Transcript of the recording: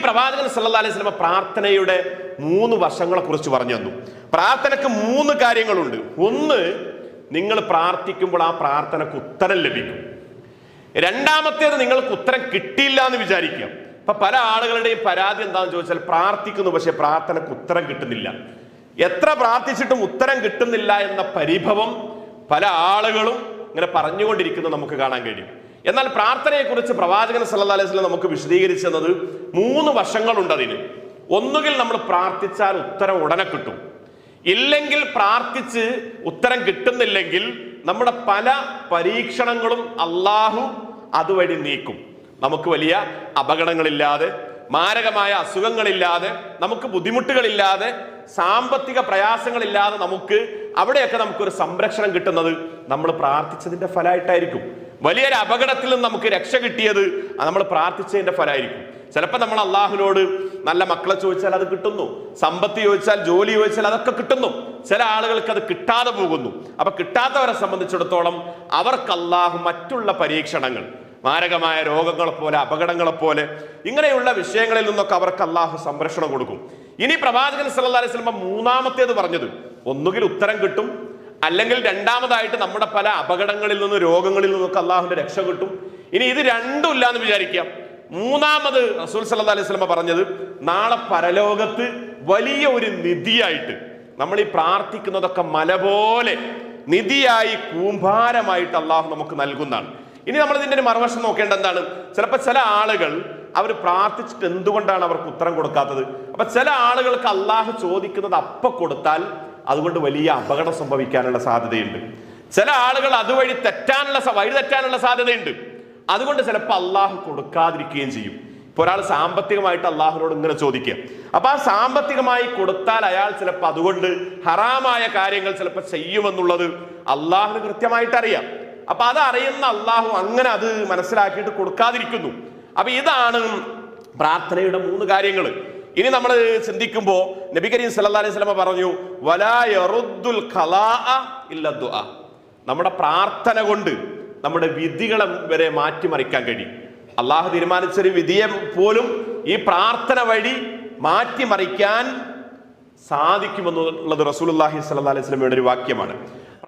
പ്രവാചകൻ സല്ലല്ലാഹു അലൈഹി വസല്ലം പ്രാർത്ഥനയുടെ 3 വശങ്ങളെ കുറിച്ച് പറഞ്ഞു തന്നു. പ്രാർത്ഥനയ്ക്ക് 3 കാര്യങ്ങളുണ്ട്. ഒന്ന്, നിങ്ങൾ പ്രാർത്ഥിക്കുമ്പോൾ ആ പ്രാർത്ഥനക്ക് ഉത്തരം ലഭിക്കും. രണ്ടാമത്തേത്, നിങ്ങൾക്ക് ഉത്തരം കിട്ടിയില്ല എന്ന് വിചാരിക്കുക. ഇപ്പൊ പല ആളുകളുടെയും പരാതി എന്താണെന്ന് ചോദിച്ചാൽ, പ്രാർത്ഥിക്കുന്നു പക്ഷെ പ്രാർത്ഥനക്ക് ഉത്തരം കിട്ടുന്നില്ല. എത്ര പ്രാർത്ഥിച്ചിട്ടും ഉത്തരം കിട്ടുന്നില്ല എന്ന പരിഭവം പല ആളുകളും ഇങ്ങനെ പറഞ്ഞുകൊണ്ടിരിക്കുന്നത് നമുക്ക് കാണാൻ കഴിയും. എന്നാൽ പ്രാർത്ഥനയെക്കുറിച്ച് പ്രവാചകൻ സല്ലല്ലാഹു അലൈഹി വസല്ലം നമുക്ക് വിശദീകരിച്ചു തന്നത് 3 വശങ്ങളുണ്ട് അതിന്. ഒന്നുകിൽ നമ്മൾ പ്രാർത്ഥിച്ചാൽ ഉത്തരം ഉടനെ കിട്ടും, ഇല്ലെങ്കിൽ പ്രാർത്ഥിച്ച് ഉത്തരം കിട്ടുന്നില്ലെങ്കിൽ നമ്മുടെ പല പരീക്ഷണങ്ങളും അള്ളാഹു അതുവഴി നീക്കും. നമുക്ക് വലിയ അപകടങ്ങളില്ലാതെ, മാരകമായ അസുഖങ്ങളില്ലാതെ, നമുക്ക് ബുദ്ധിമുട്ടുകളില്ലാതെ, സാമ്പത്തിക പ്രയാസങ്ങളില്ലാതെ അവിടെയൊക്കെ നമുക്കൊരു സംരക്ഷണം കിട്ടുന്നത് നമ്മൾ പ്രാർത്ഥിച്ചതിന്റെ ഫലമായിട്ടായിരിക്കും. വലിയൊരു അപകടത്തിൽ നിന്ന് നമുക്ക് രക്ഷ കിട്ടിയത് നമ്മൾ പ്രാർത്ഥിച്ചതിന്റെ ഫലമായിരിക്കും. ചിലപ്പോൾ നമ്മൾ അള്ളാഹുവിനോട് നല്ല മക്കളെ ചോദിച്ചാൽ അത് കിട്ടുന്നു, സമ്പത്ത് ചോദിച്ചാൽ, ജോലി ചോദിച്ചാൽ അതൊക്കെ കിട്ടുന്നു. ചില ആളുകൾക്ക് അത് കിട്ടാതെ പോകുന്നു. അപ്പൊ കിട്ടാത്തവരെ സംബന്ധിച്ചിടത്തോളം അവർക്ക് അള്ളാഹു മറ്റുള്ള പരീക്ഷണങ്ങൾ, മാരകമായ രോഗങ്ങളെ പോലെ, അപകടങ്ങളെ പോലെ, ഇങ്ങനെയുള്ള വിഷയങ്ങളിൽ നിന്നൊക്കെ അവർക്ക് അള്ളാഹു സംരക്ഷണം കൊടുക്കും. ഇനി പ്രവാചകൻ സല്ലല്ലാഹു അലൈഹി വസല്ലം 3-ാമത്തേത് പറഞ്ഞത്, ഒന്നുകിൽ ഉത്തരം കിട്ടും, അല്ലെങ്കിൽ രണ്ടാമതായിട്ട് നമ്മുടെ പല അപകടങ്ങളിൽ നിന്നും രോഗങ്ങളിൽ നിന്നൊക്കെ അള്ളാഹുവിന്റെ രക്ഷ കിട്ടും. ഇനി ഇത് രണ്ടും ഇല്ല എന്ന് വിചാരിക്കാം. 3-ാമത് റസൂൽ സല്ലല്ലാഹു അലൈഹി വസല്ലം പറഞ്ഞത്, നാളെ പരലോകത്ത് വലിയ ഒരു നിധിയായിട്ട്, നമ്മൾ ഈ പ്രാർത്ഥിക്കുന്നതൊക്കെ മല പോലെ നിധിയായി, കൂമ്പാരമായിട്ട് അള്ളാഹു നമുക്ക് നൽകുന്നതാണ്. ഇനി നമ്മൾ ഇതിന്റെ ഒരു മറുവശം നോക്കേണ്ട എന്താണ്? ചിലപ്പോൾ ചില ആളുകൾ അവർ പ്രാർത്ഥിച്ചിട്ട് എന്തുകൊണ്ടാണ് അവർക്ക് ഉത്തരം കൊടുക്കാത്തത്? അപ്പൊ ചില ആളുകൾക്ക് അള്ളാഹു ചോദിക്കുന്നത് അപ്പ കൊടുത്താൽ അതുകൊണ്ട് വലിയ അപകടം സംഭവിക്കാനുള്ള സാധ്യതയുണ്ട്. ചില ആളുകൾ അതുവഴി വഴി തെറ്റാനുള്ള സാധ്യതയുണ്ട്. അതുകൊണ്ട് ചിലപ്പോൾ അള്ളാഹു കൊടുക്കാതിരിക്കുകയും ചെയ്യും. ഇപ്പൊ ഒരാൾ സാമ്പത്തികമായിട്ട് അള്ളാഹുവിനോട് ഇങ്ങനെ ചോദിക്കുക, അപ്പൊ ആ സാമ്പത്തികമായി കൊടുത്താൽ അയാൾ ചിലപ്പോൾ അതുകൊണ്ട് ഹറാമായ കാര്യങ്ങൾ ചിലപ്പോൾ ചെയ്യുമെന്നുള്ളത് അള്ളാഹുവിന് കൃത്യമായിട്ട് അറിയാം. അപ്പൊ അത് അറിയുന്ന അള്ളാഹു അങ്ങനെ അത് മനസ്സിലാക്കിയിട്ട് കൊടുക്കാതിരിക്കുന്നു. അപ്പൊ ഇതാണ് പ്രാർത്ഥനയുടെ 3 കാര്യങ്ങൾ. ഇനി നമ്മൾ ചിന്തിക്കുമ്പോൾ നബി കരീം സല്ലല്ലാഹു അലൈഹി വസല്ലം പറഞ്ഞു, വലാ യറുദ്ദുൽ ഖലാഅ ഇല്ല ദുആ. നമ്മുടെ പ്രാർത്ഥന കൊണ്ട് നമ്മുടെ വിധികളെ വരെ മാറ്റിമറിക്കാൻ കഴിയും. അള്ളാഹു തീരുമാനിച്ചൊരു വിധിയെ പോലും ഈ പ്രാർത്ഥന വഴി മാറ്റിമറിക്കാൻ സാധിക്കുമെന്നുള്ളത് റസൂലുള്ളാഹി സ്വല്ലല്ലാഹു അലൈഹി വസല്ലമയുടെ ഒരു വാക്യമാണ്.